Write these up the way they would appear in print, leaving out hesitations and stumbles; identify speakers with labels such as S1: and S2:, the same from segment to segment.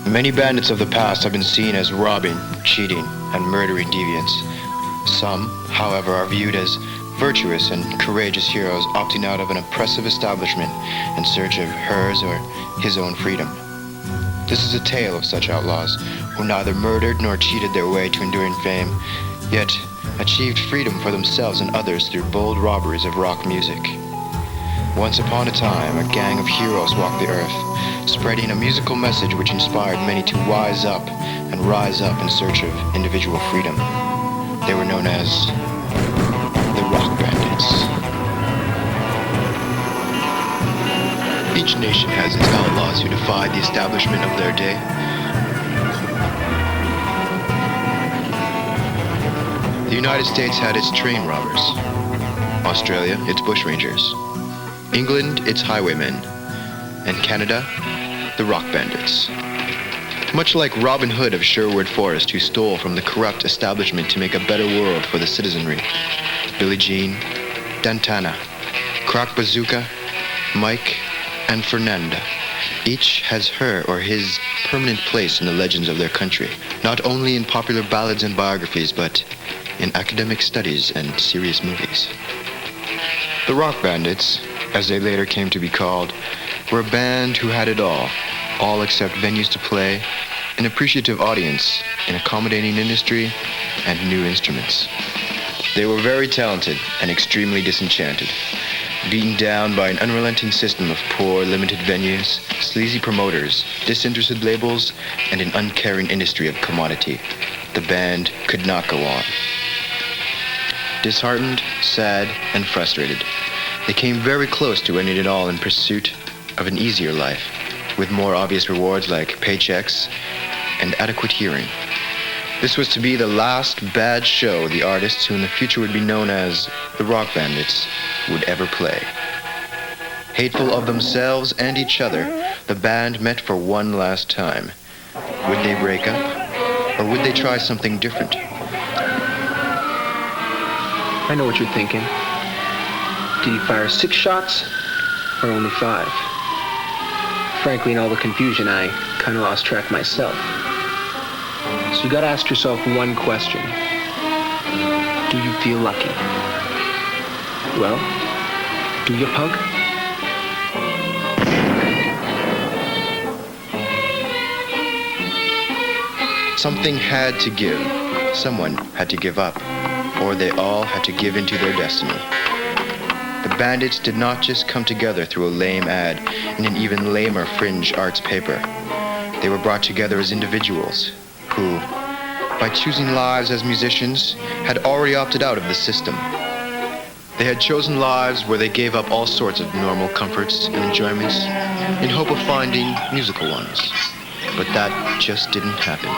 S1: Many bandits of the past have been seen as robbing, cheating, and murdering deviants. Some, however, are viewed as virtuous and courageous heroes opting out of an oppressive establishment in search of hers or his own freedom. This is a tale of such outlaws who neither murdered nor cheated their way to enduring fame, yet achieved freedom for themselves and others through bold robberies of rock music. Once upon a time, a gang of heroes walked the earth, spreading a musical message which inspired many to wise up and rise up in search of individual freedom. They were known as the Rock Bandits. Each nation has its outlaws who defied the establishment of their day. The United States had its train robbers. Australia, its bushrangers. England, its highwaymen. And Canada, the Rock Bandits. Much like Robin Hood of Sherwood Forest, who stole from the corrupt establishment to make a better world for the citizenry, Billie Jean, Dantana, Croc Bazooka, Mike, and Fernanda. Each has her or his permanent place in the legends of their country, not only in popular ballads and biographies, but in academic studies and serious movies. The Rock Bandits, as they later came to be called, were a band who had it all except venues to play, an appreciative audience, an accommodating industry, and new instruments. They were very talented and extremely disenchanted, beaten down by an unrelenting system of poor, limited venues, sleazy promoters, disinterested labels, and an uncaring industry of commodity. The band could not go on. Disheartened, sad, and frustrated, they came very close to ending it all in pursuit of an easier life, with more obvious rewards like paychecks and adequate hearing. This was to be the last bad show the artists, who in the future would be known as the Rock Bandits, would ever play. Hateful of themselves and each other, the band met for one last time. Would they break up, or would they try something different?
S2: I know what you're thinking. Did he fire 6 shots, or only 5? Frankly, in all the confusion, I kind of lost track myself. So you gotta ask yourself one question. Do you feel lucky? Well, do you, punk?
S1: Something had to give. Someone had to give up, or they all had to give into their destiny. The Bandits did not just come together through a lame ad in an even lamer fringe arts paper. They were brought together as individuals who, by choosing lives as musicians, had already opted out of the system. They had chosen lives where they gave up all sorts of normal comforts and enjoyments in hope of finding musical ones. But that just didn't happen.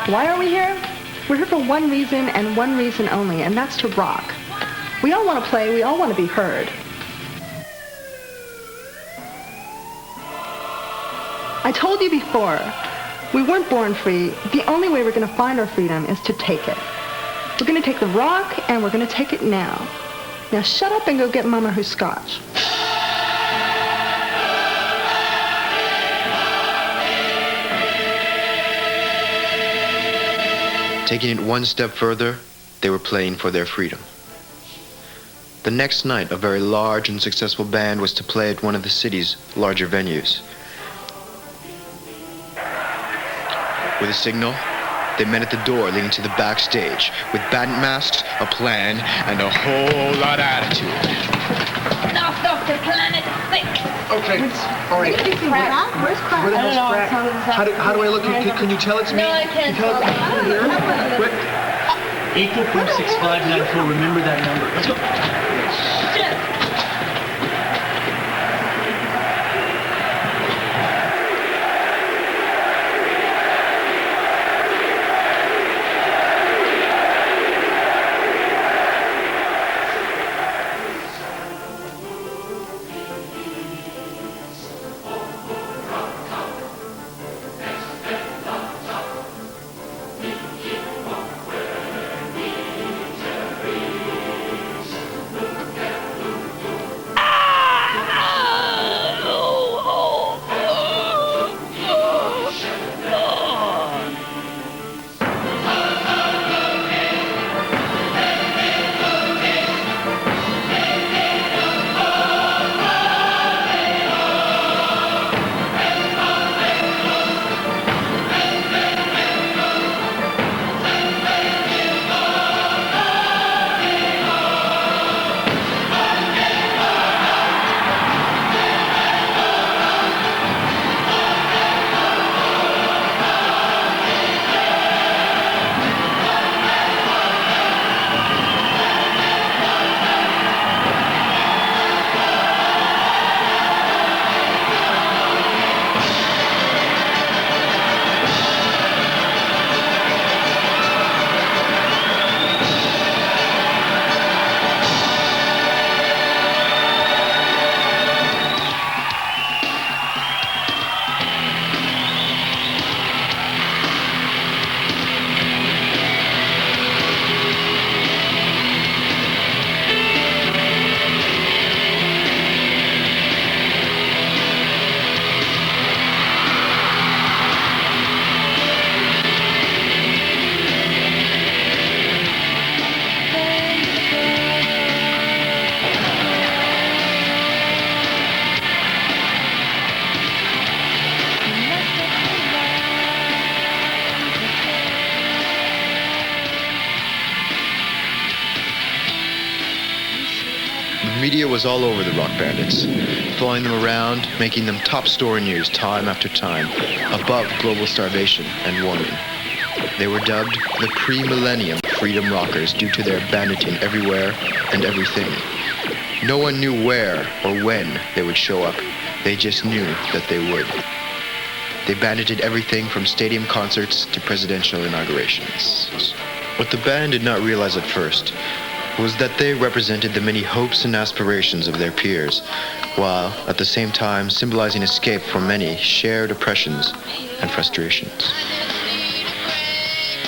S3: Why are we here? We're here for one reason and one reason only, and that's to rock. We all want to play, we all want to be heard. I told you before, we weren't born free. The only way we're going to find our freedom is to take it. We're going to take the rock, and we're going to take it now. Now shut up and go get Mama her scotch.
S1: Taking it one step further, they were playing for their freedom. The next night, a very large and successful band was to play at one of the city's larger venues. With a signal, they met at the door leading to the backstage with bandit masks, a plan, and a whole lot of attitude.
S4: Knock off the planet thick.
S2: Okay, all right.
S3: Where's Crack?
S2: Where the
S4: I don't
S2: hell's
S4: know.
S2: Crack? How do I look? Can you tell it's me?
S4: No, I can't
S2: Can you tell
S4: tell.
S2: it's me here? Quick.
S5: 846594, remember that number. Let's go.
S4: Shit.
S1: The media was all over the Rock Bandits, following them around, making them top story news time after time, above global starvation and warming. They were dubbed the pre-millennium freedom rockers due to their banditing everywhere and everything. No one knew where or when they would show up. They just knew that they would. They bandited everything from stadium concerts to presidential inaugurations. What the band did not realize at first was that they represented the many hopes and aspirations of their peers, while at the same time symbolizing escape from many shared oppressions and frustrations.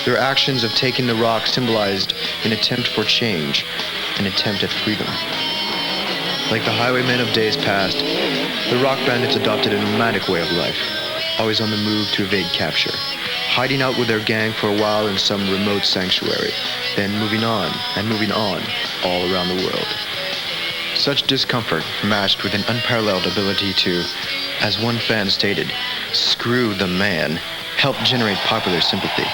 S1: Their actions of taking the rock symbolized an attempt for change, an attempt at freedom. Like the highwaymen of days past, the Rock Bandits adopted a nomadic way of life, always on the move to evade capture, hiding out with their gang for a while in some remote sanctuary, then moving on all around the world. Such discomfort, matched with an unparalleled ability to, as one fan stated, screw the man, helped generate popular sympathy.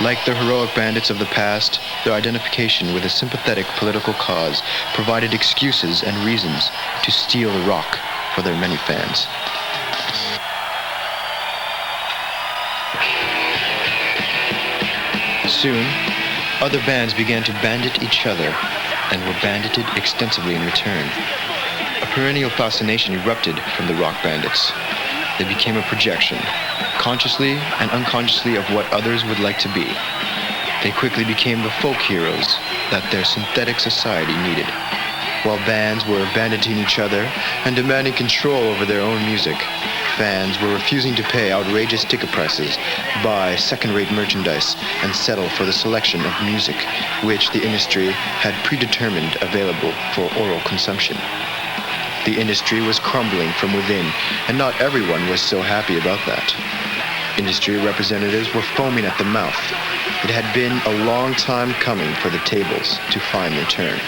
S1: Like the heroic bandits of the past, their identification with a sympathetic political cause provided excuses and reasons to steal the rock for their many fans. Soon, other bands began to bandit each other and were bandited extensively in return. A perennial fascination erupted from the Rock Bandits. They became a projection, consciously and unconsciously, of what others would like to be. They quickly became the folk heroes that their synthetic society needed. While bands were banditing each other and demanding control over their own music, fans were refusing to pay outrageous ticket prices, buy second-rate merchandise, and settle for the selection of music, which the industry had predetermined available for oral consumption. The industry was crumbling from within, and not everyone was so happy about that. Industry representatives were foaming at the mouth. It had been a long time coming for the tables to finally turn.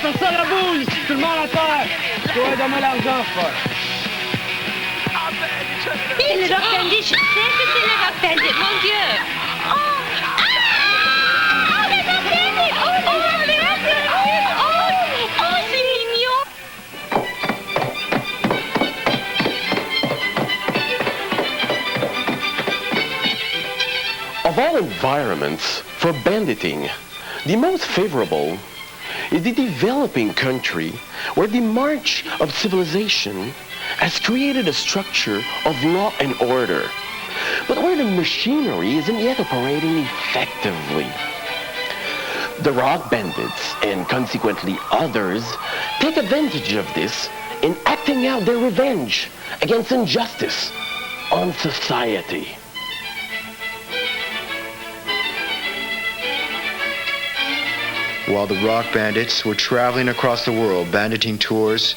S5: On sort la boule, tout le monde à terre. Toi, donne-moi l'argent, frère.
S4: C'est le rock bandit, je sais que c'est le rock bandit, mon Dieu. Oh, oh, les rock bandits. Oh, les rock bandits. Oh, c'est mignon.
S6: Of all environments for banditing, the most favorable is the developing country where the march of civilization has created a structure of law and order, but where the machinery isn't yet operating effectively. The rock bandits, and consequently others, take advantage of this in acting out their revenge against injustice on society.
S1: While the rock bandits were traveling across the world banditing tours,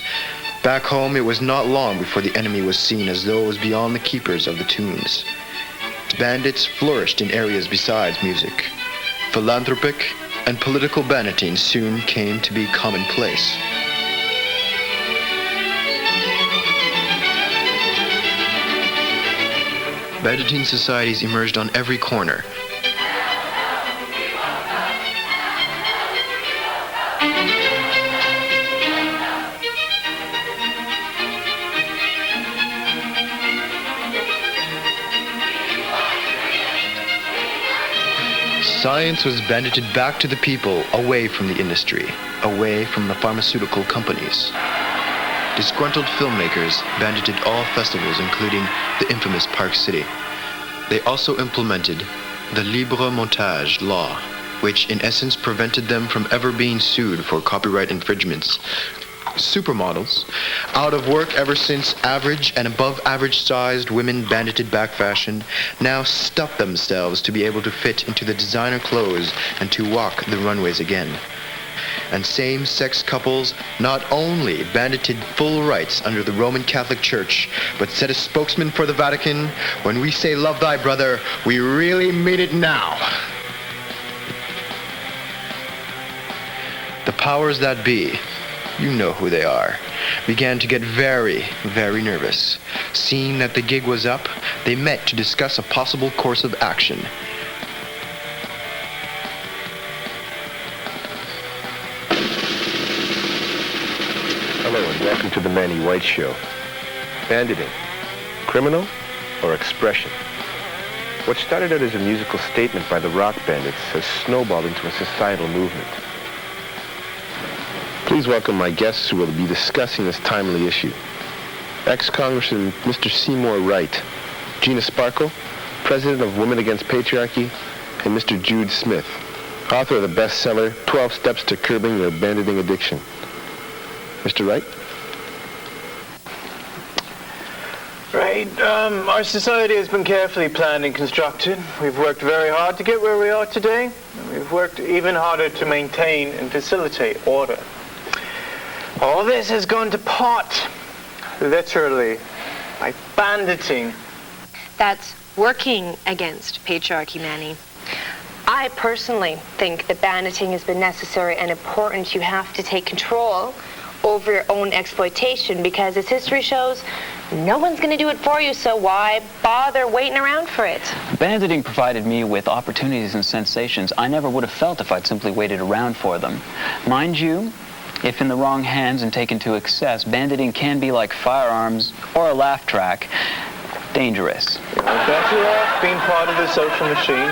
S1: back home it was not long before the enemy was seen as those beyond the keepers of the tunes. Bandits flourished in areas besides music. Philanthropic and political banditing soon came to be commonplace. Banditing societies emerged on every corner. Science was bandited back to the people, away from the industry, away from the pharmaceutical companies. Disgruntled filmmakers bandited all festivals, including the infamous Park City. They also implemented the libre montage law, which in essence prevented them from ever being sued for copyright infringements. Supermodels, out of work ever since average and above average sized women bandited back fashion, now stuff themselves to be able to fit into the designer clothes and to walk the runways again. And same-sex couples not only bandited full rights under the Roman Catholic Church, but said as spokesman for the Vatican, when we say love thy brother, we really mean it now. The powers that be, you know who they are, began to get very, very nervous. Seeing that the gig was up, they met to discuss a possible course of action.
S7: Hello and welcome to the Manny White Show. Banditing, criminal or expression? What started out as a musical statement by the rock bandits has snowballed into a societal movement. Please welcome my guests who will be discussing this timely issue. Ex-Congressman Mr. Seymour Wright, Gina Sparkle, President of Women Against Patriarchy, and Mr. Jude Smith, author of the bestseller 12 Steps to Curbing Your Banditing Addiction. Mr. Wright?
S8: Right. Our society has been carefully planned and constructed. We've worked very hard to get where we are today. We've worked even harder to maintain and facilitate order. All this has gone to pot, literally, by banditing.
S9: That's working against patriarchy, Manny. I personally think that banditing has been necessary and important. You have to take control over your own exploitation because, as history shows, no one's going to do it for you, so why bother waiting around for it?
S10: Banditing provided me with opportunities and sensations I never would have felt if I'd simply waited around for them. Mind you, If in the wrong hands and taken to excess, banditing can be like firearms or a laugh track, dangerous.
S8: You're better off being part of the social machine,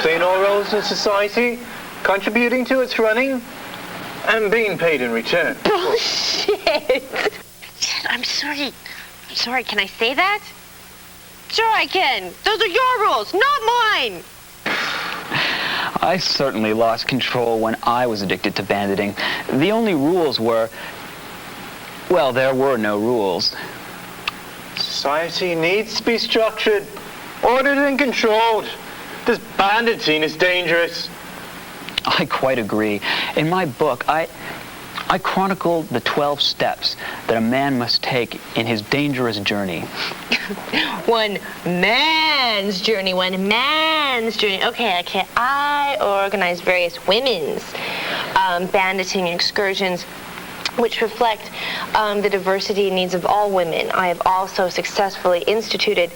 S8: playing all roles in society, contributing to its running, and being paid in return.
S9: Bullshit! I'm sorry. Can I say that? Sure I can. Those are your rules, not mine.
S10: I certainly lost control when I was addicted to banditing. The only rules were, well, there were no rules.
S8: Society needs to be structured, ordered and controlled. This banditing is dangerous.
S10: I quite agree. In my book, I chronicled the 12 steps that a man must take in his dangerous journey.
S9: One man's journey. Okay. I organized various women's banditing excursions which reflect the diversity and needs of all women. I have also successfully instituted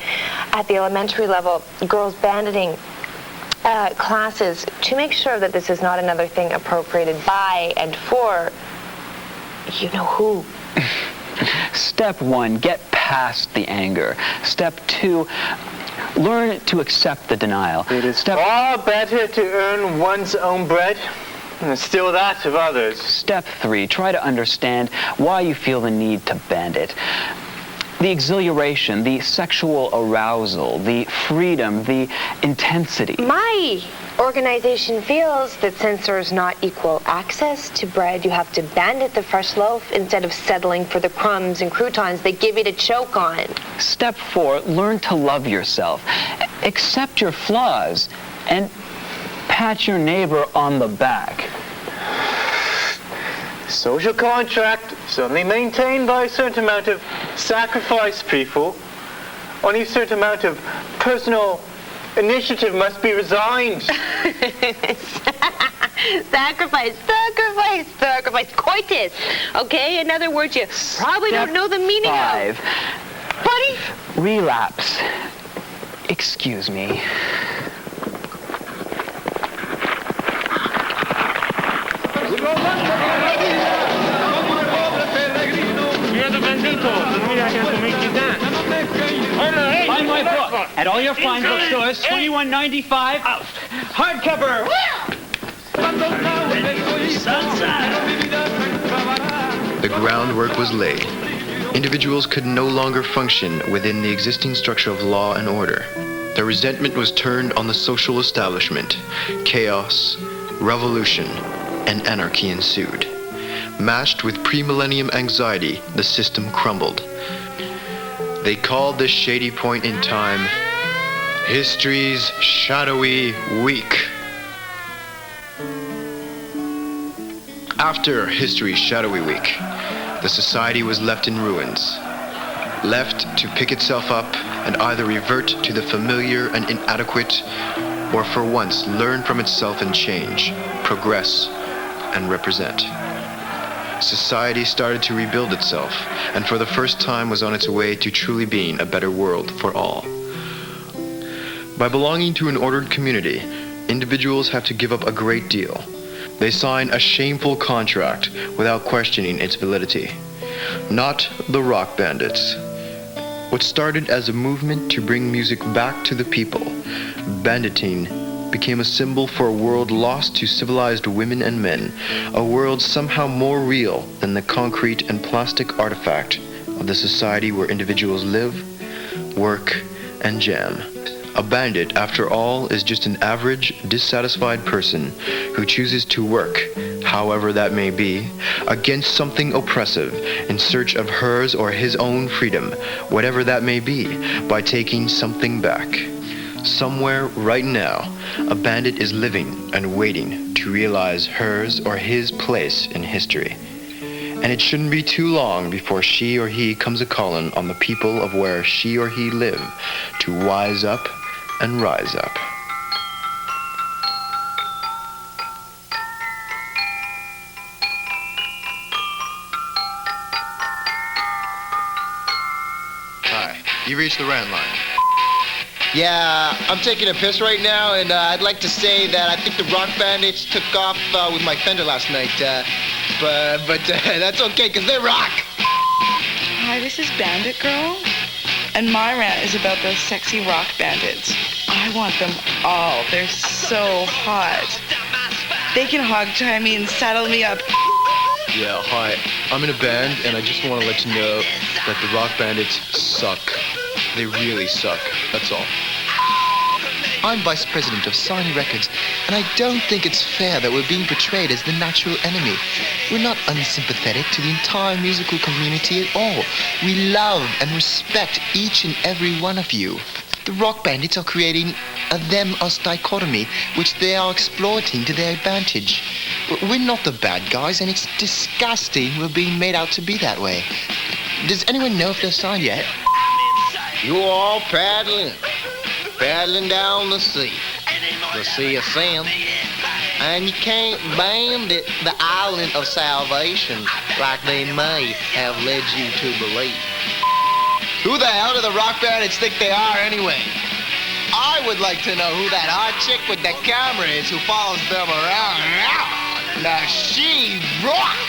S9: at the elementary level girls banditing classes to make sure that this is not another thing appropriated by and for you know who.
S10: Step 1, get past the anger. Step 2, learn to accept the denial.
S8: It is far better to earn one's own bread than steal that of others.
S10: Step 3, try to understand why you feel the need to bandit. The exhilaration, the sexual arousal, the freedom, the intensity.
S9: My organization feels that since there is not equal access to bread, you have to bandit the fresh loaf instead of settling for the crumbs and croutons they give you to choke on.
S10: Step 4, learn to love yourself. Accept your flaws and pat your neighbor on the back.
S8: Social contract is only maintained by a certain amount of sacrifice, people. Only a certain amount of personal initiative must be resigned.
S9: Sacrifice. Coitus. Okay? In other words, you probably don't know the meaning
S10: 5.
S9: of... Buddy?
S10: Relapse. Excuse me.
S5: Buy my book at all your fine bookstores, $21.95 out. Hardcover.
S1: The groundwork was laid. Individuals could no longer function within the existing structure of law and order. Their resentment was turned on the social establishment. Chaos, revolution, and anarchy ensued. Matched with pre-millennium anxiety, the system crumbled. They called this shady point in time history's shadowy week. After history's shadowy week, the society was left in ruins, left to pick itself up and either revert to the familiar and inadequate, or for once learn from itself and change, progress, and represent. Society started to rebuild itself, and for the first time was on its way to truly being a better world for all. By belonging to an ordered community, individuals have to give up a great deal. They sign a shameful contract without questioning its validity. Not the rock bandits. What started as a movement to bring music back to the people, banditing became a symbol for a world lost to civilized women and men, a world somehow more real than the concrete and plastic artifact of the society where individuals live, work, and jam. A bandit, after all, is just an average, dissatisfied person who chooses to work, however that may be, against something oppressive in search of hers or his own freedom, whatever that may be, by taking something back. Somewhere, right now, a bandit is living and waiting to realize hers or his place in history. And it shouldn't be too long before she or he comes a-calling on the people of where she or he live to wise up and rise up. Hi, you reached the Rand line.
S11: Yeah, I'm taking a piss right now, and I'd like to say that I think the Rock Bandits took off with my fender last night. but that's okay, because they rock.
S12: Hi, this is Bandit Girl, and my rant is about those sexy rock bandits. I want them all. They're so hot. They can hog tie me and saddle me up.
S1: Yeah, hi. I'm in a band, and I just want to let you know that the rock bandits suck. They really suck. That's all. I'm vice president of Sony Records, and I don't think it's fair that we're being portrayed as the natural enemy. We're not unsympathetic to the entire musical community at all. We love and respect each and every one of you. The rock bandits are creating a them-us dichotomy, which they are exploiting to their advantage. We're not the bad guys, and it's disgusting we're being made out to be that way. Does anyone know if they're signed yet?
S11: You're all paddling down the sea of sin, and you can't bandit the island of salvation like they may have led you to believe. Who the hell do the rock bandits think they are anyway? I would like to know who that hot chick with the camera is who follows them around. Now she rocks!